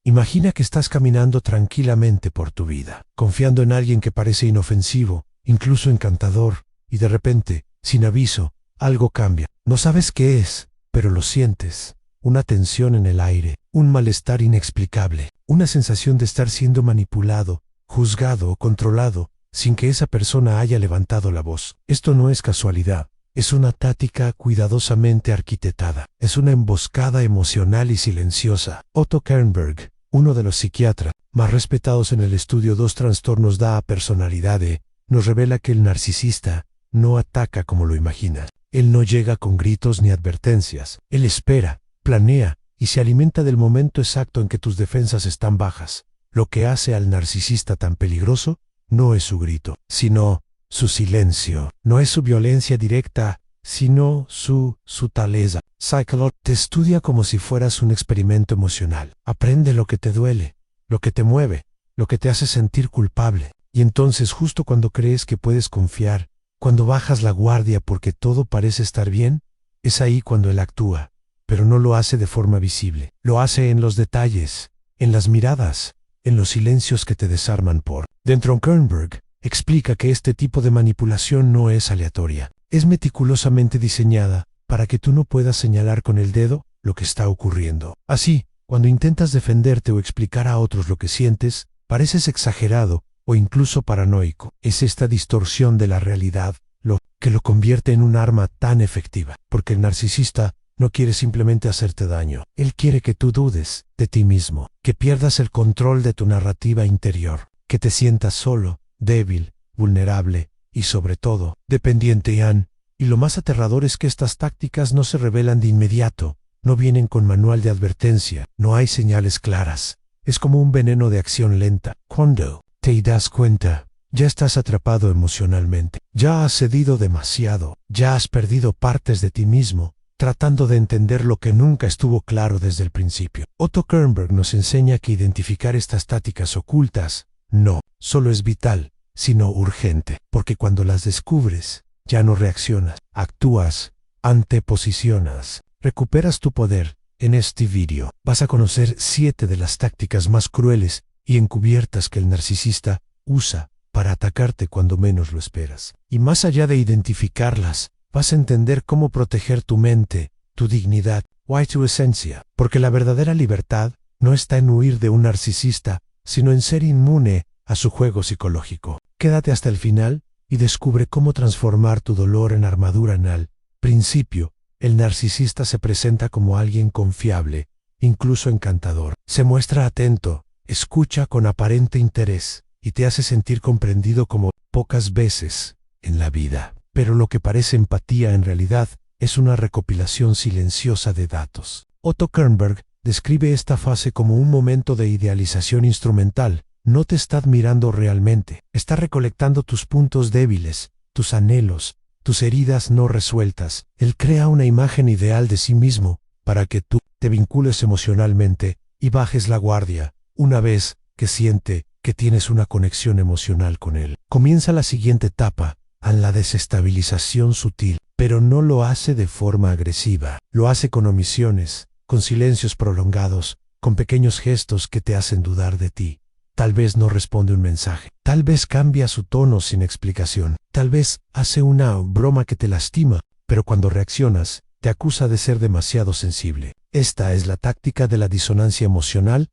Imagina que estás caminando tranquilamente por tu vida, confiando en alguien que parece inofensivo, incluso encantador, y de repente, sin aviso, algo cambia. No sabes qué es, pero lo sientes. Una tensión en el aire, un malestar inexplicable, una sensación de estar siendo manipulado, juzgado o controlado, sin que esa persona haya levantado la voz. Esto no es casualidad. Es una táctica cuidadosamente arquitectada. Es una emboscada emocional y silenciosa. Otto Kernberg, uno de los psiquiatras más respetados en el estudio Dos trastornos da a personalidad, nos revela que el narcisista no ataca como lo imaginas. Él no llega con gritos ni advertencias. Él espera, planea y se alimenta del momento exacto en que tus defensas están bajas. Lo que hace al narcisista tan peligroso no es su grito, sino su silencio. No es su violencia directa, sino su sutileza. Psycholog te estudia como si fueras un experimento emocional. Aprende lo que te duele, lo que te mueve, lo que te hace sentir culpable. Y entonces, justo cuando crees que puedes confiar, cuando bajas la guardia porque todo parece estar bien, es ahí cuando él actúa. Pero no lo hace de forma visible. Lo hace en los detalles, en las miradas, en los silencios que te desarman por dentro. Kernberg explica que este tipo de manipulación no es aleatoria. Es meticulosamente diseñada para que tú no puedas señalar con el dedo lo que está ocurriendo. Así, cuando intentas defenderte o explicar a otros lo que sientes, pareces exagerado o incluso paranoico. Es esta distorsión de la realidad lo que lo convierte en un arma tan efectiva, porque el narcisista no quiere simplemente hacerte daño. Él quiere que tú dudes de ti mismo, que pierdas el control de tu narrativa interior, que te sientas solo, débil, vulnerable y sobre todo, dependiente. Y lo más aterrador es que estas tácticas no se revelan de inmediato, no vienen con manual de advertencia, no hay señales claras. Es como un veneno de acción lenta. Cuando te das cuenta, ya estás atrapado emocionalmente, ya has cedido demasiado, ya has perdido partes de ti mismo, tratando de entender lo que nunca estuvo claro desde el principio. Otto Kernberg nos enseña que identificar estas tácticas ocultas no solo es vital, sino urgente, porque cuando las descubres, ya no reaccionas, actúas, anteposicionas, recuperas tu poder. En este vídeo vas a conocer 7 de las tácticas más crueles y encubiertas que el narcisista usa para atacarte cuando menos lo esperas. Y más allá de identificarlas, vas a entender cómo proteger tu mente, tu dignidad, tu esencia, porque la verdadera libertad no está en huir de un narcisista, sino en ser inmune a su juego psicológico. Quédate hasta el final y descubre cómo transformar tu dolor en armadura. Al principio, el narcisista se presenta como alguien confiable, incluso encantador. Se muestra atento, escucha con aparente interés y te hace sentir comprendido como pocas veces en la vida. Pero lo que parece empatía en realidad es una recopilación silenciosa de datos. Otto Kernberg describe esta fase como un momento de idealización instrumental. No te está admirando realmente, está recolectando tus puntos débiles, tus anhelos, tus heridas no resueltas. Él crea una imagen ideal de sí mismo para que tú te vincules emocionalmente y bajes la guardia una vez que siente que tienes una conexión emocional con él. Comienza la siguiente etapa, a la desestabilización sutil, pero no lo hace de forma agresiva. Lo hace con omisiones, con silencios prolongados, con pequeños gestos que te hacen dudar de ti. Tal vez no responde un mensaje, tal vez cambia su tono sin explicación, tal vez hace una broma que te lastima, pero cuando reaccionas, te acusa de ser demasiado sensible. Esta es la táctica de la disonancia emocional,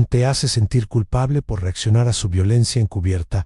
te hace sentir culpable por reaccionar a su violencia encubierta.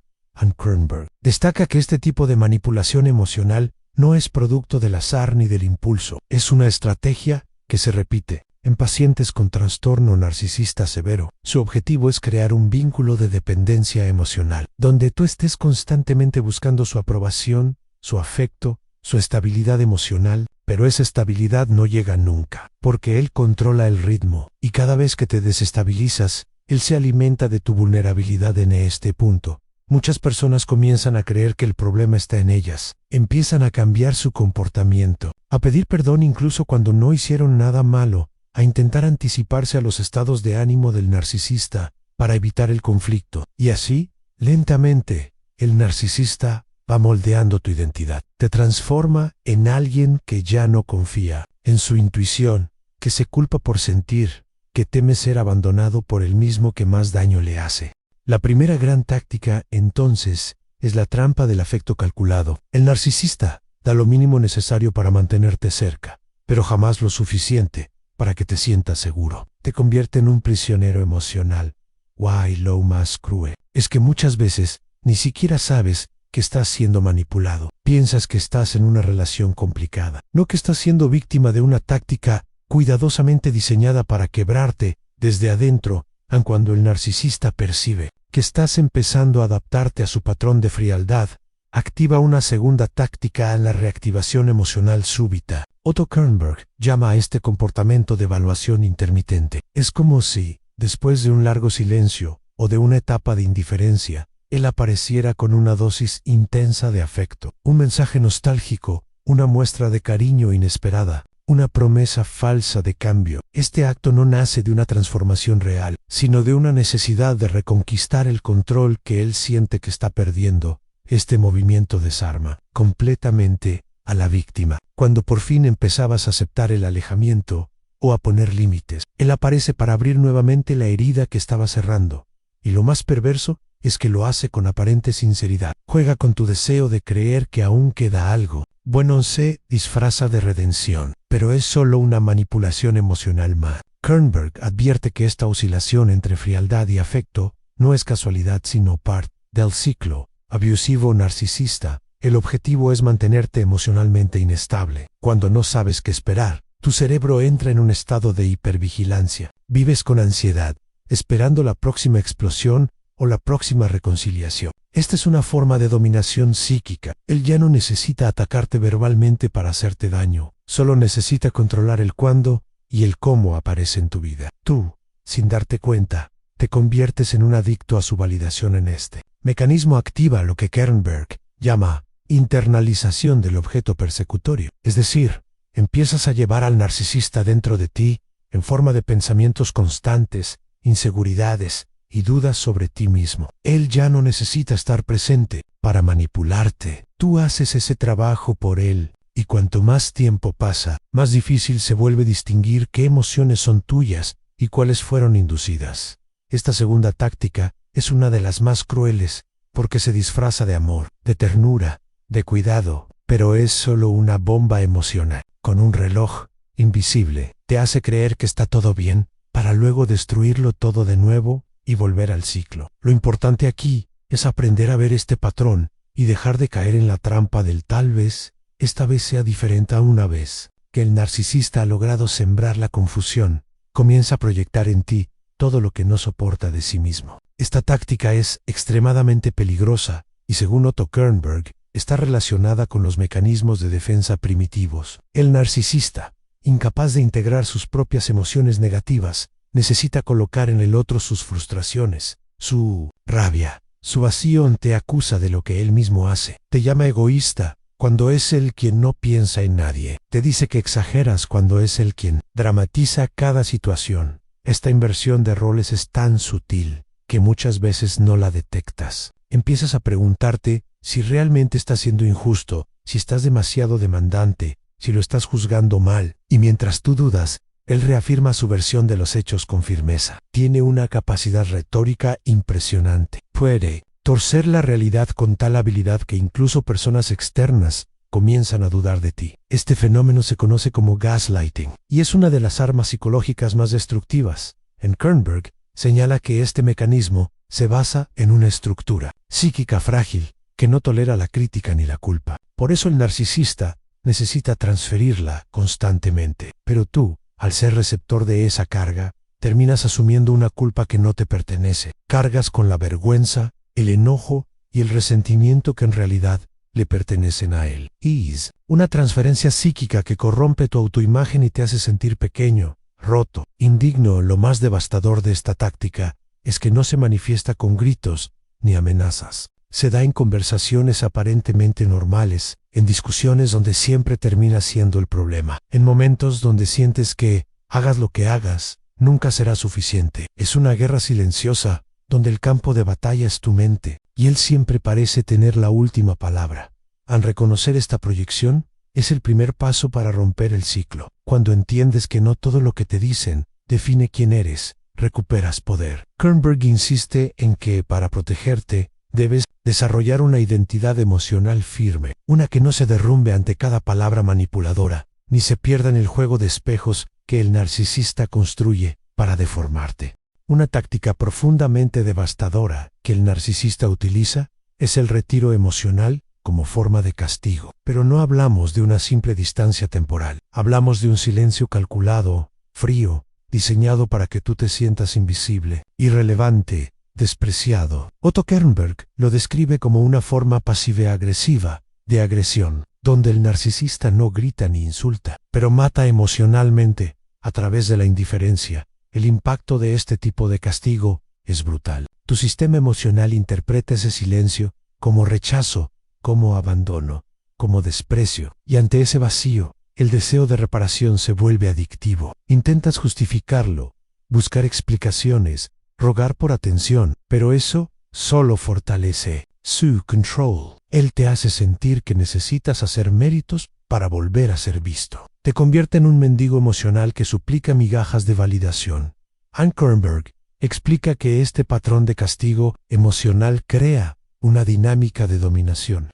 Kernberg destaca que este tipo de manipulación emocional no es producto del azar ni del impulso, es una estrategia que se repite en pacientes con trastorno narcisista severo. Su objetivo es crear un vínculo de dependencia emocional, donde tú estés constantemente buscando su aprobación, su afecto, su estabilidad emocional, pero esa estabilidad no llega nunca, porque él controla el ritmo, y cada vez que te desestabilizas, él se alimenta de tu vulnerabilidad. En este punto, muchas personas comienzan a creer que el problema está en ellas, empiezan a cambiar su comportamiento, a pedir perdón incluso cuando no hicieron nada malo, a intentar anticiparse a los estados de ánimo del narcisista para evitar el conflicto. Y así, lentamente, el narcisista va moldeando tu identidad. Te transforma en alguien que ya no confía en su intuición, que se culpa por sentir, que teme ser abandonado por el mismo que más daño le hace. La primera gran táctica, entonces, es la trampa del afecto calculado. El narcisista da lo mínimo necesario para mantenerte cerca, pero jamás lo suficiente para que te sientas seguro. Te convierte en un prisionero emocional. Why lo más cruel es que muchas veces ni siquiera sabes que estás siendo manipulado. Piensas que estás en una relación complicada, no que estás siendo víctima de una táctica cuidadosamente diseñada para quebrarte desde adentro, aun cuando el narcisista percibe que estás empezando a adaptarte a su patrón de frialdad. Activa una segunda táctica en la reactivación emocional súbita. Otto Kernberg llama a este comportamiento de evaluación intermitente. Es como si, después de un largo silencio o de una etapa de indiferencia, él apareciera con una dosis intensa de afecto, un mensaje nostálgico, una muestra de cariño inesperada, una promesa falsa de cambio. Este acto no nace de una transformación real, sino de una necesidad de reconquistar el control que él siente que está perdiendo. Este movimiento desarma completamente a la víctima. Cuando por fin empezabas a aceptar el alejamiento o a poner límites, él aparece para abrir nuevamente la herida que estaba cerrando. Y lo más perverso es que lo hace con aparente sinceridad. Juega con tu deseo de creer que aún queda algo. Bueno, se disfraza de redención, pero es solo una manipulación emocional más. Kernberg advierte que esta oscilación entre frialdad y afecto no es casualidad sino parte del ciclo abusivo narcisista. El objetivo es mantenerte emocionalmente inestable. Cuando no sabes qué esperar, tu cerebro entra en un estado de hipervigilancia. Vives con ansiedad, esperando la próxima explosión o la próxima reconciliación. Esta es una forma de dominación psíquica. Él ya no necesita atacarte verbalmente para hacerte daño. Solo necesita controlar el cuándo y el cómo aparece en tu vida. Tú, sin darte cuenta, te conviertes en un adicto a su validación en este mecanismo. Activa lo que Kernberg llama internalización del objeto persecutorio. Es decir, empiezas a llevar al narcisista dentro de ti en forma de pensamientos constantes, inseguridades y dudas sobre ti mismo. Él ya no necesita estar presente para manipularte. Tú haces ese trabajo por él. Y cuanto más tiempo pasa, más difícil se vuelve distinguir qué emociones son tuyas y cuáles fueron inducidas. Esta segunda táctica es una de las más crueles porque se disfraza de amor, de ternura, de cuidado, pero es solo una bomba emocional. Con un reloj invisible, te hace creer que está todo bien para luego destruirlo todo de nuevo y volver al ciclo. Lo importante aquí es aprender a ver este patrón y dejar de caer en la trampa del tal vez esta vez sea diferente. A una vez que el narcisista ha logrado sembrar la confusión, comienza a proyectar en ti todo lo que no soporta de sí mismo. Esta táctica es extremadamente peligrosa y, según Otto Kernberg, está relacionada con los mecanismos de defensa primitivos. El narcisista, incapaz de integrar sus propias emociones negativas, necesita colocar en el otro sus frustraciones, su rabia, su vacío. Te acusa de lo que él mismo hace. Te llama egoísta cuando es él quien no piensa en nadie. Te dice que exageras cuando es él quien dramatiza cada situación. Esta inversión de roles es tan sutil que muchas veces no la detectas. Empiezas a preguntarte si realmente estás siendo injusto, si estás demasiado demandante, si lo estás juzgando mal. Y mientras tú dudas, él reafirma su versión de los hechos con firmeza. Tiene una capacidad retórica impresionante. Puede torcer la realidad con tal habilidad que incluso personas externas comienzan a dudar de ti. Este fenómeno se conoce como gaslighting y es una de las armas psicológicas más destructivas. En Kernberg señala que este mecanismo se basa en una estructura psíquica frágil que no tolera la crítica ni la culpa. Por eso el narcisista necesita transferirla constantemente. Pero tú, al ser receptor de esa carga, terminas asumiendo una culpa que no te pertenece. Cargas con la vergüenza, el enojo y el resentimiento que en realidad le pertenecen a él. Es una transferencia psíquica que corrompe tu autoimagen y te hace sentir pequeño, roto, indigno. Lo más devastador de esta táctica es que no se manifiesta con gritos ni amenazas. Se da en conversaciones aparentemente normales, en discusiones donde siempre termina siendo el problema, en momentos donde sientes que, hagas lo que hagas, nunca será suficiente. Es una guerra silenciosa, donde el campo de batalla es tu mente, y él siempre parece tener la última palabra. Al reconocer esta proyección, es el primer paso para romper el ciclo. Cuando entiendes que no todo lo que te dicen define quién eres, recuperas poder. Kernberg insiste en que, para protegerte, debes desarrollar una identidad emocional firme, una que no se derrumbe ante cada palabra manipuladora, ni se pierda en el juego de espejos que el narcisista construye para deformarte. Una táctica profundamente devastadora que el narcisista utiliza es el retiro emocional como forma de castigo. Pero no hablamos de una simple distancia temporal. Hablamos de un silencio calculado, frío, diseñado para que tú te sientas invisible, irrelevante, despreciado. Otto Kernberg lo describe como una forma pasiva-agresiva de agresión, donde el narcisista no grita ni insulta, pero mata emocionalmente a través de la indiferencia. El impacto de este tipo de castigo es brutal. Tu sistema emocional interpreta ese silencio como rechazo, como abandono, como desprecio, y ante ese vacío, el deseo de reparación se vuelve adictivo. Intentas justificarlo, buscar explicaciones, rogar por atención, pero eso solo fortalece su control. Él te hace sentir que necesitas hacer méritos para volver a ser visto. Te convierte en un mendigo emocional que suplica migajas de validación. Ann Kernberg explica que este patrón de castigo emocional crea una dinámica de dominación.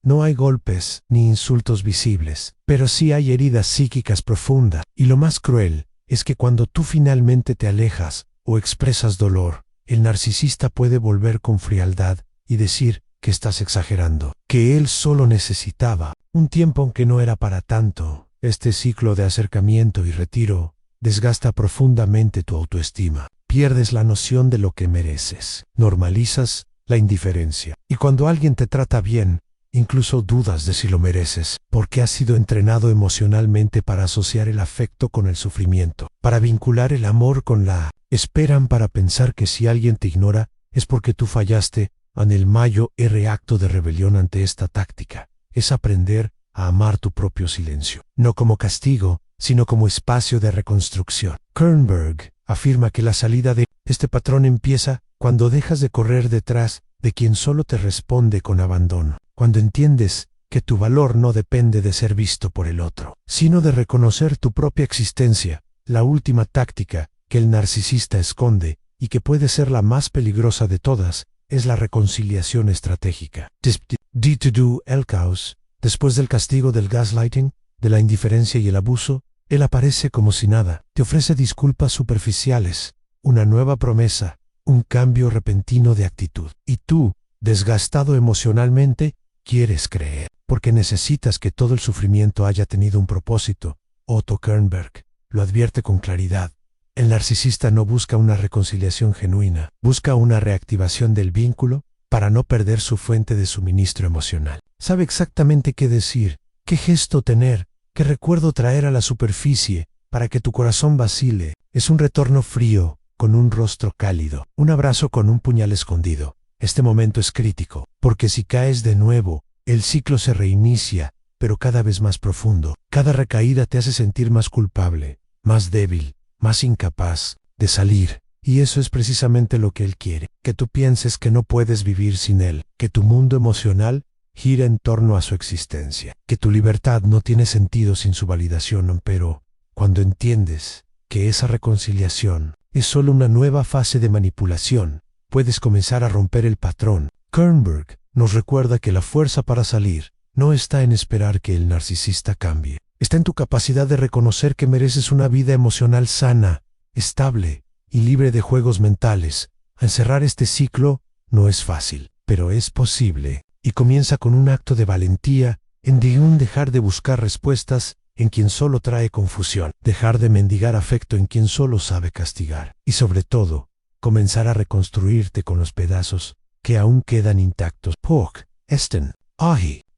No hay golpes ni insultos visibles, pero sí hay heridas psíquicas profundas, y lo más cruel es que cuando tú finalmente te alejas o expresas dolor, el narcisista puede volver con frialdad y decir que estás exagerando, que él solo necesitaba un tiempo que no era para tanto. Este ciclo de acercamiento y retiro desgasta profundamente tu autoestima. Pierdes la noción de lo que mereces. Normalizas la indiferencia. Y cuando alguien te trata bien, incluso dudas de si lo mereces, porque has sido entrenado emocionalmente para asociar el afecto con el sufrimiento, para vincular el amor con la esperan, para pensar que si alguien te ignora es porque tú fallaste. En el mayor acto de rebelión ante esta táctica es aprender a amar tu propio silencio, no como castigo, sino como espacio de reconstrucción. Kernberg afirma que la salida de este patrón empieza cuando dejas de correr detrás de quien solo te responde con abandono, cuando entiendes que tu valor no depende de ser visto por el otro, sino de reconocer tu propia existencia. La última táctica que el narcisista esconde y que puede ser la más peligrosa de todas es la reconciliación estratégica. El caos. Después del castigo del gaslighting, de la indiferencia y el abuso, él aparece como si nada. Te ofrece disculpas superficiales, una nueva promesa, un cambio repentino de actitud. Y tú, desgastado emocionalmente, quieres creer, porque necesitas que todo el sufrimiento haya tenido un propósito. Otto Kernberg lo advierte con claridad. El narcisista no busca una reconciliación genuina, busca una reactivación del vínculo para no perder su fuente de suministro emocional. Sabe exactamente qué decir, qué gesto tener, qué recuerdo traer a la superficie para que tu corazón vacile. Es un retorno frío, con un rostro cálido, un abrazo con un puñal escondido. Este momento es crítico, porque si caes de nuevo, el ciclo se reinicia, pero cada vez más profundo. Cada recaída te hace sentir más culpable, más débil, más incapaz de salir. Y eso es precisamente lo que él quiere, que tú pienses que no puedes vivir sin él, que tu mundo emocional gira en torno a su existencia, que tu libertad no tiene sentido sin su validación. Pero cuando entiendes que esa reconciliación es solo una nueva fase de manipulación, puedes comenzar a romper el patrón. Kernberg nos recuerda que la fuerza para salir no está en esperar que el narcisista cambie, está en tu capacidad de reconocer que mereces una vida emocional sana, estable y libre de juegos mentales. Encerrar este ciclo no es fácil, pero es posible, y comienza con un acto de valentía en dejar de buscar respuestas en quien solo trae confusión, dejar de mendigar afecto en quien solo sabe castigar, y sobre todo, comenzar a reconstruirte con los pedazos que aún quedan intactos.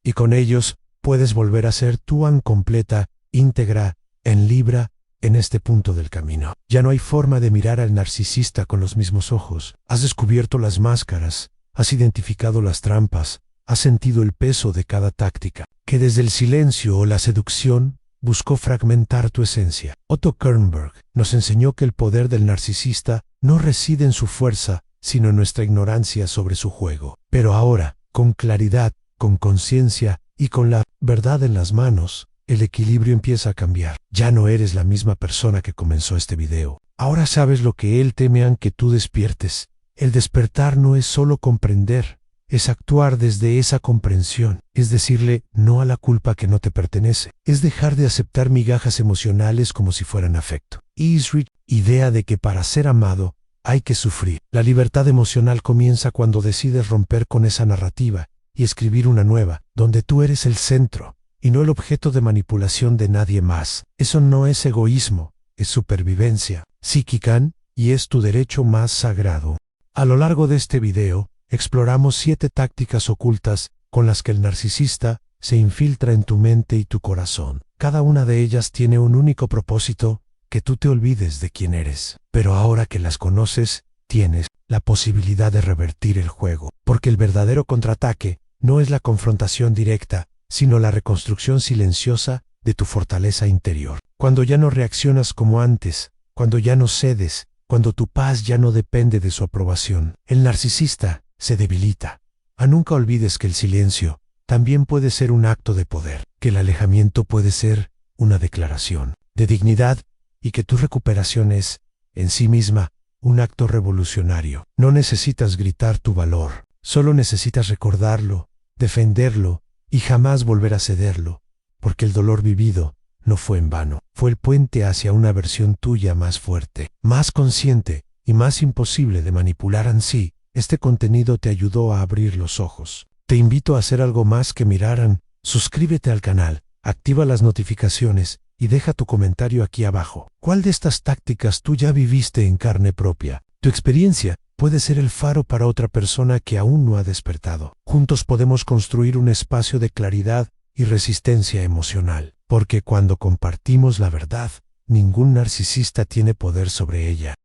Y con ellos puedes volver a ser tú completa, íntegra, en libra, en este punto del camino. Ya no hay forma de mirar al narcisista con los mismos ojos. Has descubierto las máscaras, has identificado las trampas, has sentido el peso de cada táctica, que desde el silencio o la seducción buscó fragmentar tu esencia. Otto Kernberg nos enseñó que el poder del narcisista no reside en su fuerza, sino en nuestra ignorancia sobre su juego. Pero ahora, con claridad, con conciencia y con la verdad en las manos, el equilibrio empieza a cambiar. Ya no eres la misma persona que comenzó este video. Ahora sabes lo que él teme aunque tú despiertes. El despertar no es solo comprender, es actuar desde esa comprensión, es decirle no a la culpa que no te pertenece, es dejar de aceptar migajas emocionales como si fueran afecto. Easrich, idea de que para ser amado hay que sufrir. La libertad emocional comienza cuando decides romper con esa narrativa y escribir una nueva, donde tú eres el centro y no el objeto de manipulación de nadie más. Eso no es egoísmo, es supervivencia psíquica y es tu derecho más sagrado. A lo largo de este video, exploramos 7 tácticas ocultas con las que el narcisista se infiltra en tu mente y tu corazón. Cada una de ellas tiene un único propósito, que tú te olvides de quién eres. Pero ahora que las conoces, tienes la posibilidad de revertir el juego, porque el verdadero contraataque no es la confrontación directa, sino la reconstrucción silenciosa de tu fortaleza interior. Cuando ya no reaccionas como antes, cuando ya no cedes, cuando tu paz ya no depende de su aprobación, el narcisista se debilita. Nunca olvides que el silencio también puede ser un acto de poder, que el alejamiento puede ser una declaración de dignidad y que tu recuperación es, en sí misma, un acto revolucionario. No necesitas gritar tu valor, solo necesitas recordarlo, defenderlo y jamás volver a cederlo, porque el dolor vivido no fue en vano, fue el puente hacia una versión tuya más fuerte, más consciente y más imposible de manipular en sí. Este contenido te ayudó a abrir los ojos. Te invito a hacer algo más que mirar. Suscríbete al canal, activa las notificaciones y deja tu comentario aquí abajo. ¿Cuál de estas tácticas tú ya viviste en carne propia? Tu experiencia puede ser el faro para otra persona que aún no ha despertado. Juntos podemos construir un espacio de claridad y resistencia emocional, porque cuando compartimos la verdad, ningún narcisista tiene poder sobre ella.